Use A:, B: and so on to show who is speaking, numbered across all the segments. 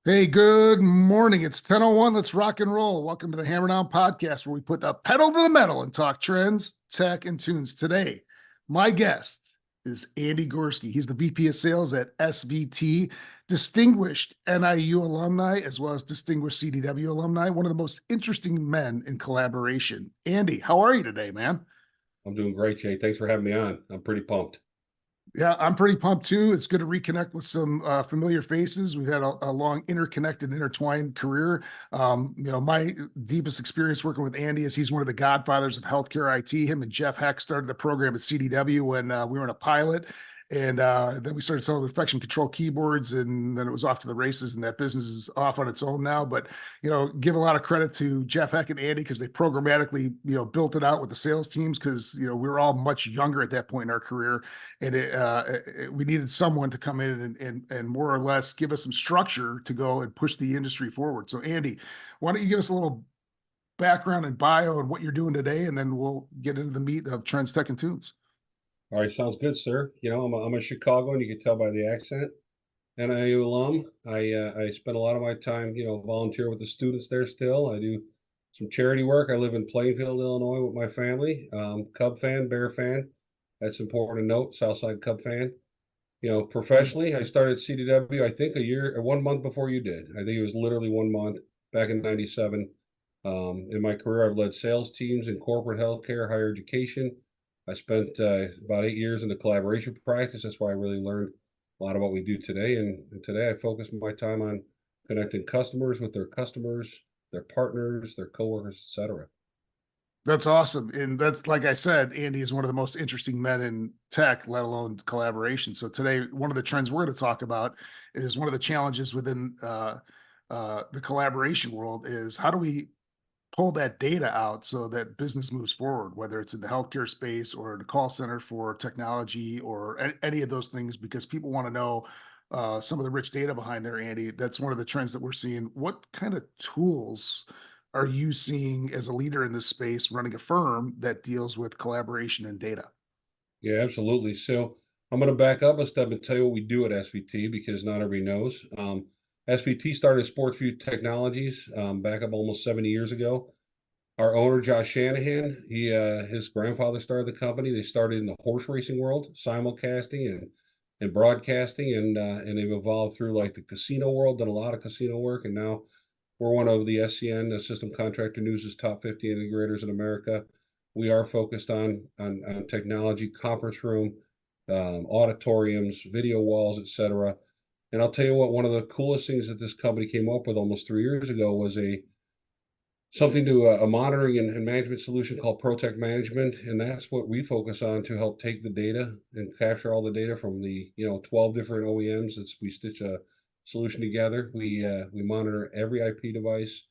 A: Hey, good morning. It's 10:01. Let's rock and roll. Welcome to the Hammerdown Podcast, where we put the pedal to the metal and talk trends, tech, and tunes. Today, my guest is Andy Gorski. He's the VP of Sales at SVT, distinguished NIU alumni, as well as distinguished CDW alumni, one of the most interesting men in collaboration. Andy, how are you today, man?
B: I'm doing great, Jay. Thanks for having me on. I'm pretty pumped.
A: Yeah, I'm pretty pumped too. It's good to reconnect with some familiar faces. We've had a long interconnected, intertwined career. My deepest experience working with Andy is he's one of the godfathers of healthcare IT. Him and Jeff Heck started the program at CDW when we were in a pilot. And then we started selling infection control keyboards, and then it was off to the races, and that business is off on its own now. But, give a lot of credit to Jeff Heck and Andy because they programmatically, built it out with the sales teams because, we were all much younger at that point in our career, and we needed someone to come in and more or less give us some structure to go and push the industry forward. So, Andy, why don't you give us a little background and bio and what you're doing today, and then we'll get into the meat of Trends, Tech, and Tunes.
B: All right, sounds good, sir. I'm a Chicagoan. You can tell by the accent. NIU alum. I spend a lot of my time, volunteer with the students there still. I do some charity work. I live in Plainfield, Illinois with my family. Cub fan, Bear fan. That's important to note. Southside Cub fan. Professionally, I started CDW, I think 1 month before you did. I think it was literally 1 month back in 97. In my career, I've led sales teams in corporate healthcare, higher education. I spent about 8 years in the collaboration practice. That's why I really learned a lot of what we do today. And today I focus my time on connecting customers with their customers, their partners, their coworkers, etc.
A: That's awesome. And that's, like I said, Andy is one of the most interesting men in tech, let alone collaboration. So today, one of the trends we're going to talk about is one of the challenges within the collaboration world is how do we pull that data out so that business moves forward, whether it's in the healthcare space or the call center for technology or any of those things, because people want to know some of the rich data behind there, Andy. That's one of the trends that we're seeing. What kind of tools are you seeing as a leader in this space running a firm that deals with collaboration and data?
B: Yeah, absolutely. So I'm going to back up a step and tell you what we do at SVT because not everybody knows. SVT started SportsView Technologies back up almost 70 years ago. Our owner, Josh Shanahan, his grandfather started the company. They started in the horse racing world, simulcasting and broadcasting, and they've evolved through like the casino world, done a lot of casino work, and now we're one of the SCN, the System Contractor News' top 50 integrators in America. We are focused on technology, conference room, auditoriums, video walls, etc. And I'll tell you what, one of the coolest things that this company came up with almost 3 years ago was something to a monitoring and management solution called ProTech Management, and that's what we focus on to help take the data and capture all the data from the 12 different OEMs. We stitch a solution together. We monitor every IP device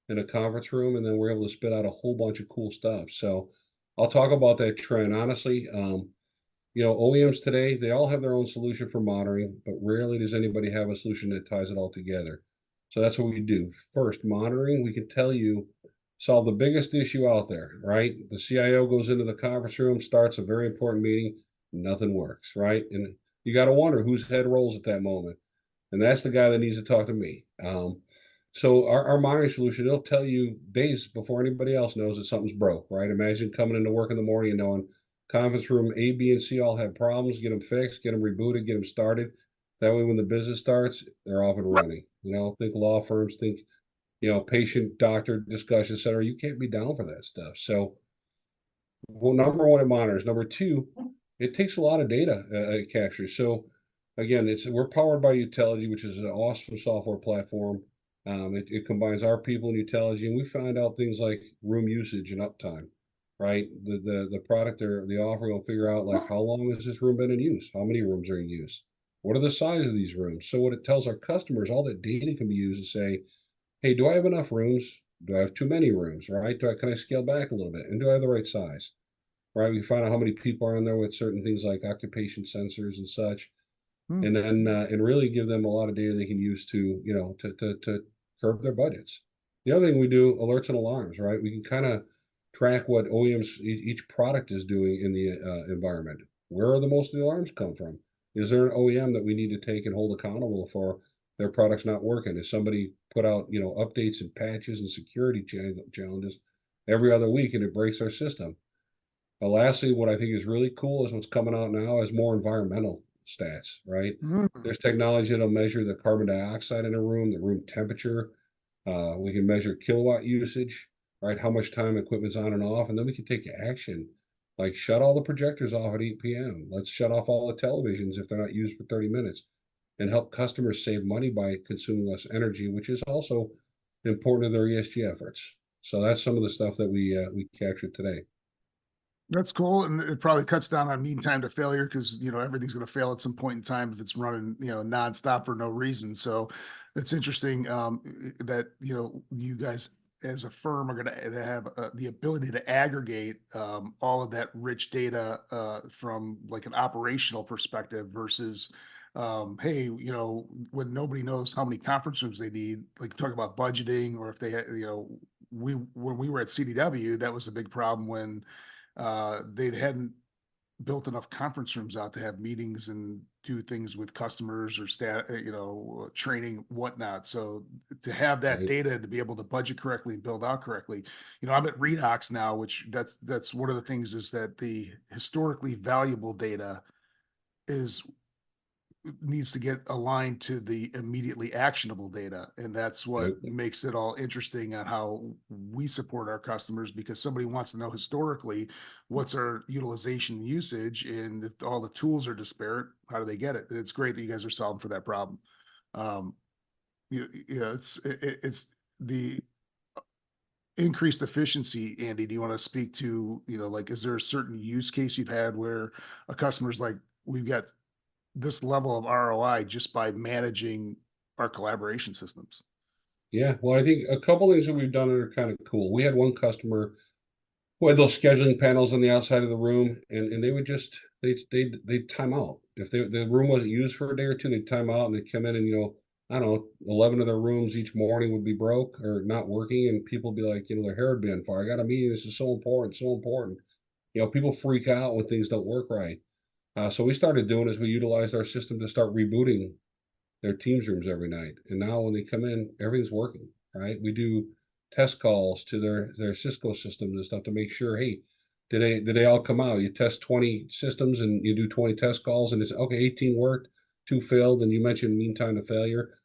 B: in a conference room, and then we're able to spit out a whole bunch of cool stuff. So I'll talk about that trend honestly. OEMs today, they all have their own solution for monitoring, but rarely does anybody have a solution that ties it all together. So that's what we do. First, monitoring, we can tell you, solve the biggest issue out there, right? The CIO goes into the conference room, starts a very important meeting, nothing works, right? And you got to wonder whose head rolls at that moment. And that's the guy that needs to talk to me. So our monitoring solution, it'll tell you days before anybody else knows that something's broke, right? Imagine coming into work in the morning and knowing conference room A, B, and C all have problems, get them fixed, get them rebooted, get them started. That way, when the business starts, they're off and running. Think law firms, think, patient doctor discussion, et cetera. You can't be down for that stuff. So, well, number one, it monitors. Number two, it takes a lot of data it captures. So, again, we're powered by Utelity, which is an awesome software platform. It combines our people and Utelity, and we find out things like room usage and uptime, right? The product or the offering will figure out like how long has this room been in use? How many rooms are in use? What are the size of these rooms? So what it tells our customers, all that data can be used to say, hey, do I have enough rooms? Do I have too many rooms, right? Can I scale back a little bit? And do I have the right size, right? We find out how many people are in there with certain things like occupation sensors and such. And then and really give them a lot of data they can use to, to curb their budgets. The other thing we do, alerts and alarms, right? We can kind of track what OEMs, each product is doing in the environment. Where are the most of the alarms come from? Is there an OEM that we need to take and hold accountable for their product's not working. If somebody put out, updates and patches and security challenges every other week and it breaks our system. Lastly, what I think is really cool is what's coming out now is more environmental stats, right?
A: Mm.
B: There's technology that'll measure the carbon dioxide in a room, the room temperature. We can measure kilowatt usage, right? How much time equipment's on and off, and then we can take action, like shut all the projectors off at 8 p.m. Let's shut off all the televisions if they're not used for 30 minutes, and help customers save money by consuming less energy, which is also important to their ESG efforts. So that's some of the stuff that we captured today.
A: That's cool, and it probably cuts down on mean time to failure because everything's going to fail at some point in time if it's running nonstop for no reason. So it's interesting that you guys as a firm are going to have the ability to aggregate all of that rich data from like an operational perspective versus hey, when nobody knows how many conference rooms they need, like talk about budgeting, or if they when we were at CDW, that was a big problem when they hadn't built enough conference rooms out to have meetings and do things with customers or staff, training, whatnot. So to have that
B: Right.
A: data to be able to budget correctly and build out correctly, I'm at Redox now, which that's one of the things is that the historically valuable data is needs to get aligned to the immediately actionable data. And that's what
B: Yep.
A: makes it all interesting on how we support our customers, because somebody wants to know historically what's our utilization usage. And if all the tools are disparate, how do they get it? And it's great that you guys are solving for that problem. Um, it's the increased efficiency. Andy, do you want to speak to, like, is there a certain use case you've had where a customer's like, we've got this level of ROI just by managing our collaboration systems?
B: Yeah. Well, I think a couple things that we've done that are kind of cool. We had one customer who had those scheduling panels on the outside of the room, and they would just they'd time out. If the room wasn't used for a day or two, they'd time out and they'd come in and I don't know, 11 of their rooms each morning would be broke or not working, and people would be like, their hair would be on fire. I got a meeting. This is so important, so important. People freak out when things don't work right. So we started doing is we utilized our system to start rebooting their Teams rooms every night. And now when they come in, everything's working, right? We do test calls to their Cisco systems and stuff to make sure, hey, did they all come out? You test 20 systems and you do 20 test calls and it's okay, 18 worked, 2 failed, and you mentioned mean time to failure.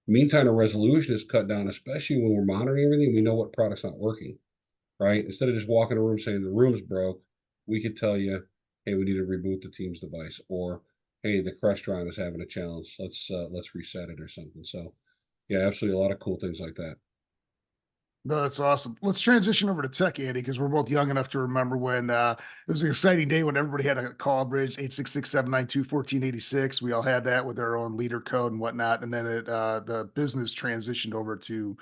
B: Mean time to resolution is cut down, especially when we're monitoring everything. We know what product's not working, right? Instead of just walking a room saying the room's broke, we could tell you, hey, we need to reboot the Teams device, or hey, the Crestron is having a challenge. Let's reset it or something. So yeah, absolutely, a lot of cool things like that.
A: No, that's awesome. Let's transition over to tech, Andy, because we're both young enough to remember when it was an exciting day when everybody had a call bridge, 866-792-1486. We all had that with our own leader code and whatnot. And then the business transitioned over to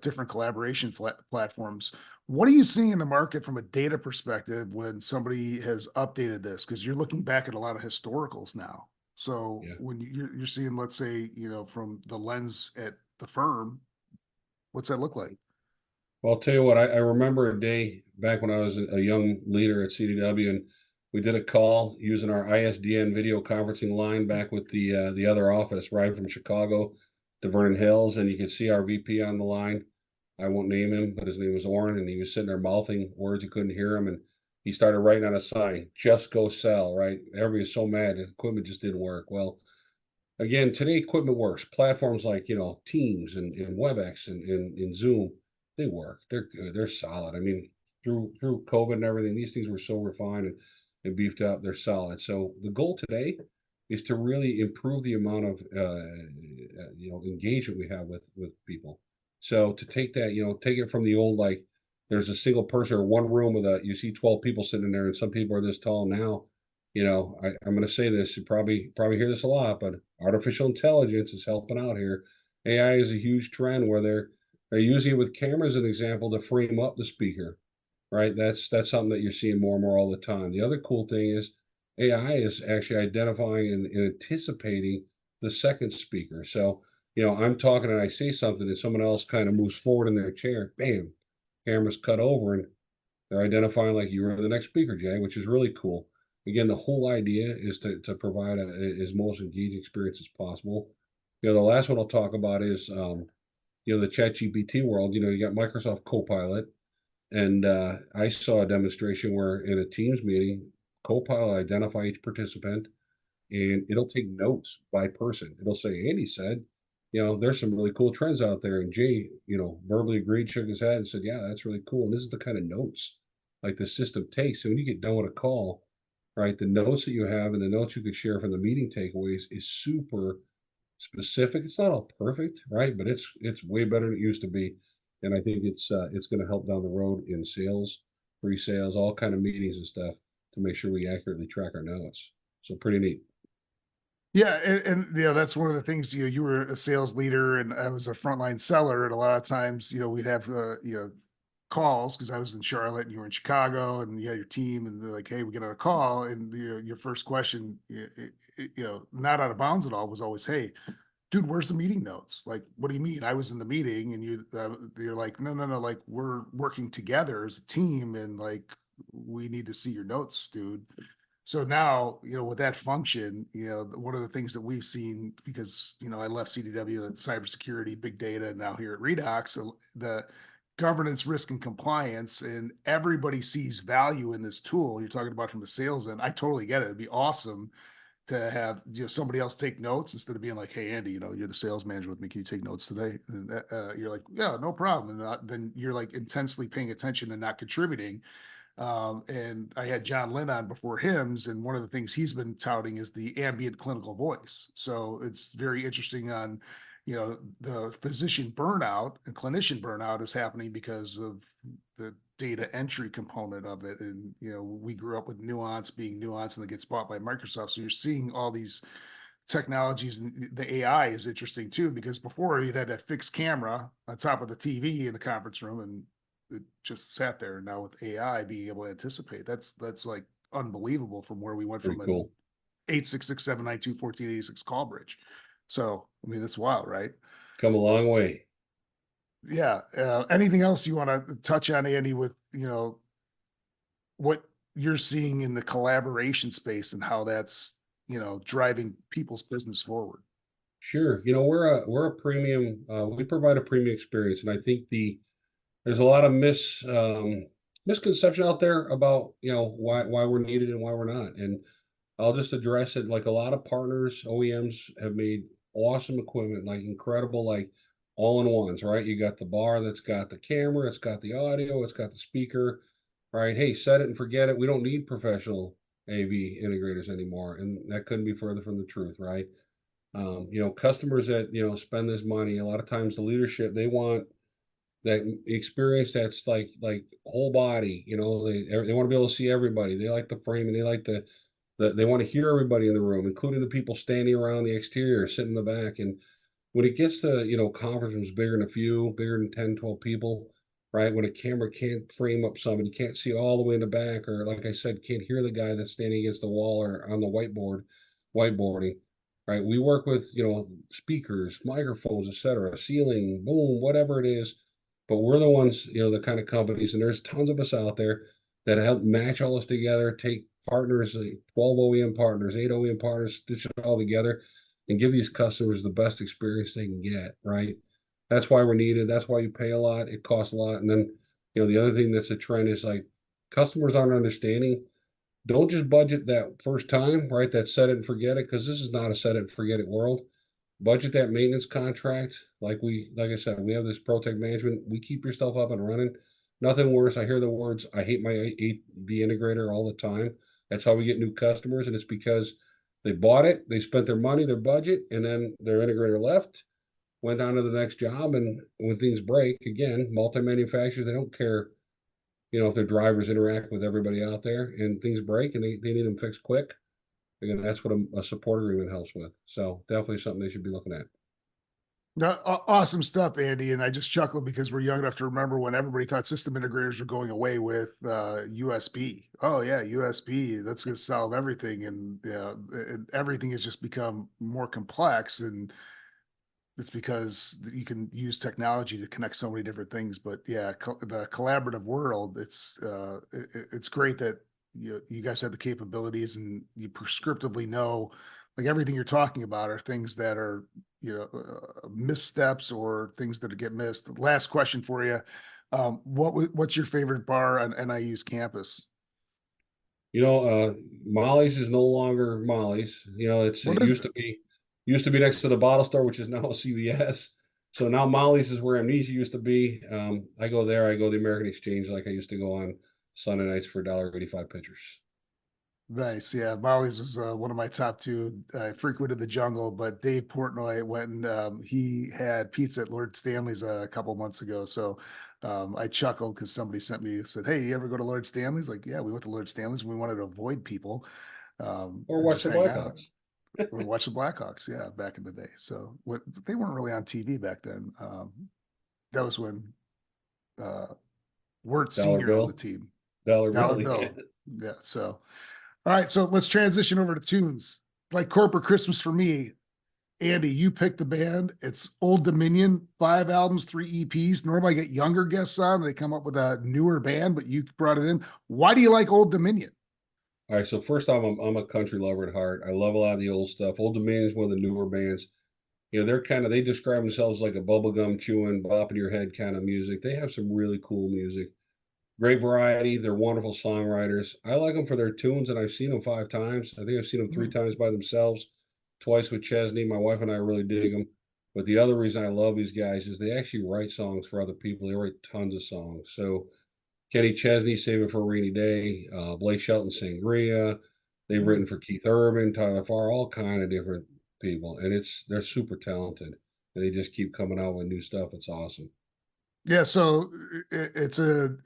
A: different collaboration platforms. What are you seeing in the market from a data perspective when somebody has updated this? Because you're looking back at a lot of historicals now. So
B: Yeah.
A: when you're seeing, let's say, from the lens at the firm, what's that look like?
B: Well, I'll tell you what, I remember a day back when I was a young leader at CDW, and we did a call using our ISDN video conferencing line back with the other office, right from Chicago to Vernon Hills, and you could see our VP on the line. I won't name him, but his name was Orrin, and he was sitting there mouthing words. You couldn't hear him, and he started writing on a sign, "Just go sell." Right? Everybody was so mad, the equipment just didn't work. Well, again, today equipment works. Platforms like Teams and WebEx and Zoom, they work. They're good. They're solid. I mean, through COVID and everything, these things were so refined and beefed up. They're solid. So the goal today is to really improve the amount of engagement we have with people. So to take that, take it from the old, like there's a single person or one room with you see 12 people sitting in there, and some people are this tall now. I'm going to say this, you probably hear this a lot, but artificial intelligence is helping out here. AI is a huge trend where they're using it with cameras, an example, to frame up the speaker, right? That's something that you're seeing more and more all the time. The other cool thing is AI is actually identifying and anticipating the second speaker. So, I'm talking and I say something and someone else kind of moves forward in their chair, bam, camera's cut over and they're identifying like you were the next speaker, Jay, which is really cool. Again, the whole idea is to provide as most engaging experience as possible. The last one I'll talk about is, the ChatGPT world. You got Microsoft Copilot, and I saw a demonstration where in a Teams meeting, Copilot identify each participant, and it'll take notes by person. It'll say, Andy said, there's some really cool trends out there. And Jay, verbally agreed, shook his head and said, yeah, that's really cool. And this is the kind of notes like the system takes. So when you get done with a call, right, the notes that you have and the notes you could share from the meeting takeaways is super specific. It's not all perfect, right? But it's way better than it used to be. And I think it's going to help down the road in sales, pre-sales, all kind of meetings and stuff to make sure we accurately track our notes. So pretty neat.
A: Yeah, and that's one of the things. You were a sales leader, and I was a frontline seller, and a lot of times, we'd have calls because I was in Charlotte and you were in Chicago, and you had your team, and they're like, "Hey, we get on a call," and your first question, not out of bounds at all, was always, "Hey, dude, where's the meeting notes? Like, what do you mean? I was in the meeting," and you're like, "No, no, no, like we're working together as a team, and like we need to see your notes, dude." So now, with that function, one of the things that we've seen, because, I left CDW and cybersecurity, big data, and now here at Redox, so the governance, risk, and compliance, and everybody sees value in this tool. You're talking about from the sales end. I totally get it. It'd be awesome to have somebody else take notes instead of being like, "Hey, Andy, you're the sales manager with me. Can you take notes today?" And you're like, "Yeah, no problem." And then you're like intensely paying attention and not contributing. And I had John Lynn on before HIMSS, and one of the things he's been touting is the ambient clinical voice. So it's very interesting on, the physician burnout and clinician burnout is happening because of the data entry component of it. And, we grew up with Nuance being Nuance, and it gets bought by Microsoft. So you're seeing all these technologies, and the AI is interesting too, because before you'd had that fixed camera on top of the TV in the conference room, and it just sat there. And now with AI being able to anticipate, that's like unbelievable from where we went
B: Pretty
A: from an
B: cool.
A: 866-792-1486 call bridge. So, I mean, that's wild, right?
B: Come a long way.
A: Yeah. Anything else you want to touch on, Andy, with, what you're seeing in the collaboration space and how that's, driving people's business forward?
B: Sure. We're a premium, we provide a premium experience. And I think there's a lot of misconception out there about, why we're needed and why we're not. And I'll just address it. Like a lot of partners, OEMs have made awesome equipment, like incredible, like all-in-ones, right? You got the bar that's got the camera, it's got the audio, it's got the speaker, right? Hey, set it and forget it. We don't need professional AV integrators anymore. And that couldn't be further from the truth, right? Customers that, spend this money, a lot of times the leadership, they want that experience that's like whole body. They want to be able to see everybody. They like the frame, and they like they want to hear everybody in the room, including the people standing around the exterior, sitting in the back. And when it gets to, conference rooms bigger than a few, bigger than 10, 12 people, right? When a camera can't frame up somebody, can't see all the way in the back, or like I said, can't hear the guy that's standing against the wall or on the whiteboarding, right? We work with, speakers, microphones, etc., ceiling, boom, whatever it is. But we're the ones, the kind of companies, and there's tons of us out there that help match all this together, take partners, 12 OEM partners, 8 OEM partners, stitch it all together and give these customers the best experience they can get, right? That's why we're needed. That's why you pay a lot. It costs a lot. And then, the other thing that's a trend is like customers aren't understanding. Don't just budget that first time, right? That set it and forget it, because this is not a set it and forget it world. Budget that maintenance contract. Like I said, we have this ProTech management. We keep your stuff up and running. Nothing worse. I hear the words, I hate my AV integrator all the time. That's how we get new customers. And it's because they bought it, they spent their money, their budget, and then their integrator left, went on to the next job. And when things break, again, multi-manufacturers, they don't care, if their drivers interact with everybody out there and things break and they need them fixed quick. Again, that's what a support agreement helps with. So definitely something they should be looking at.
A: No, awesome stuff, Andy. And I just chuckle because we're young enough to remember when everybody thought system integrators were going away with USB. Oh yeah, USB. That's going to solve everything, and everything has just become more complex. And it's because you can use technology to connect so many different things. But yeah, the collaborative world. It's great that you guys have the capabilities, and you prescriptively know, like everything you're talking about are things that are missteps or things that get missed. Last question for you. What's your favorite bar on NIU's campus?
B: Molly's is no longer Molly's. It
A: What is it?
B: used to be next to the bottle store, which is now a CVS. So now Molly's is where Amnesia used to be. I go there. I go to the American Exchange like I used to go on Sunday nights for $1.85 pitchers.
A: Nice. Yeah. Molly's was one of my top two. I frequented the jungle, but Dave Portnoy went and he had pizza at Lord Stanley's a couple months ago. So I chuckled because somebody sent me, said, "Hey, you ever go to Lord Stanley's?" Like, yeah, we went to Lord Stanley's. We wanted to avoid people
B: Or
A: and
B: watch
A: just
B: the
A: hang out.
B: Blackhawks.
A: We watched the Blackhawks. Yeah. Back in the day. So they weren't really on TV back then. That was when uh, Wirt
B: Dollar
A: Sr. owned the
B: bill.
A: team.
B: Dollar
A: Dollar
B: bill. Yeah.
A: Bill. Yeah. So. All right, so let's transition over to tunes. Like Corporate Christmas for me, Andy, you picked the band. It's Old Dominion, 5 albums, 3 EPs. Normally I get younger guests on, they come up with a newer band, but you brought it in. Why do you like Old Dominion?
B: All right. So first off, I'm a country lover at heart. I love a lot of the old stuff. Old Dominion is one of the newer bands. They describe themselves like a bubblegum chewing, bopping your head kind of music. They have some really cool music. Great variety. They're wonderful songwriters. I like them for their tunes, and I've seen them 5 times. I think I've seen them three
A: Mm,
B: times by themselves, twice with Chesney. My wife and I really dig them. But the other reason I love these guys is they actually write songs for other people. They write tons of songs. So Kenny Chesney, Save It for a Rainy Day, Blake Shelton, Sangria. They've
A: mm.
B: written for Keith Urban, Tyler Farr, all kind of different people, and they're super talented, and they just keep coming out with new stuff. It's awesome.
A: Yeah, so it's a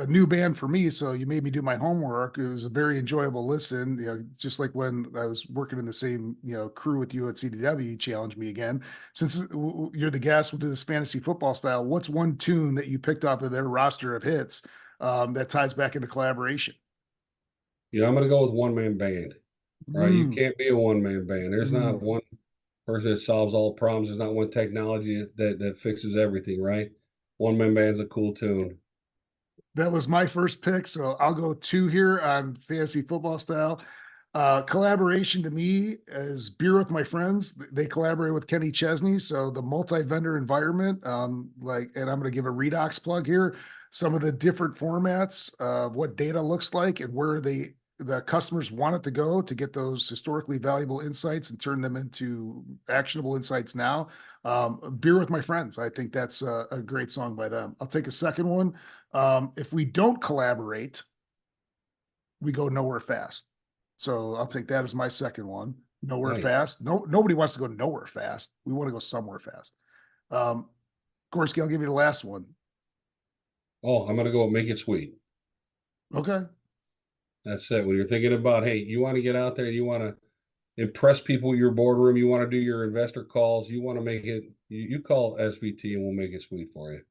A: new band for me. So you made me do my homework. It was a very enjoyable listen. Just like when I was working in the same crew with you at CDW, you challenged me again. Since you're the guest, we'll do this fantasy football style. What's one tune that you picked off of their roster of hits that ties back into collaboration?
B: I'm going to go with one man band. All right, you
A: Mm,
B: can't be a one man band. There's not
A: mm.
B: one person that solves all problems. There's not one technology that fixes everything. Right? One man band's a cool tune.
A: That was my first pick, so I'll go 2 here on fantasy football style. Collaboration to me is Beer with My Friends. They collaborate with Kenny Chesney, so the multi-vendor environment. And I'm going to give a Redox plug here. Some of the different formats of what data looks like and where the customers want it to go to get those historically valuable insights and turn them into actionable insights now. Beer with My Friends. I think that's a great song by them. I'll take a second one. If we don't collaborate, we go Nowhere Fast. So I'll take that as my second one. Nowhere
B: Nice.
A: Fast. No, nobody wants to go nowhere fast. We want to go somewhere fast. Gorski, I'll give you the last one.
B: Oh, I'm going to go Make It Sweet.
A: Okay.
B: That's it. When you're thinking about, hey, you want to get out there, you want to impress people in your boardroom, you want to do your investor calls, you want to make it, you call SVT and we'll make it sweet for you.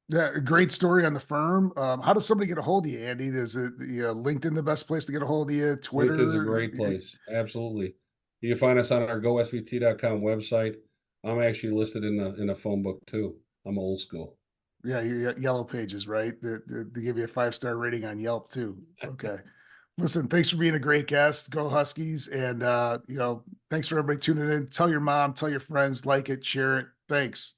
A: Yeah, great story on the firm. How does somebody get a hold of you, Andy? Is it LinkedIn the best place to get a hold of you?
B: LinkedIn's a
A: Twitter?
B: great place. Absolutely. You can find us on our gosvt.com website. I'm actually listed in the phone book too. I'm old school.
A: Yeah, Yellow Pages, right? They give you a 5-star rating on Yelp too. Okay. Listen, thanks for being a great guest. Go Huskies. And thanks for everybody tuning in. Tell your mom, tell your friends, like it, share it. Thanks.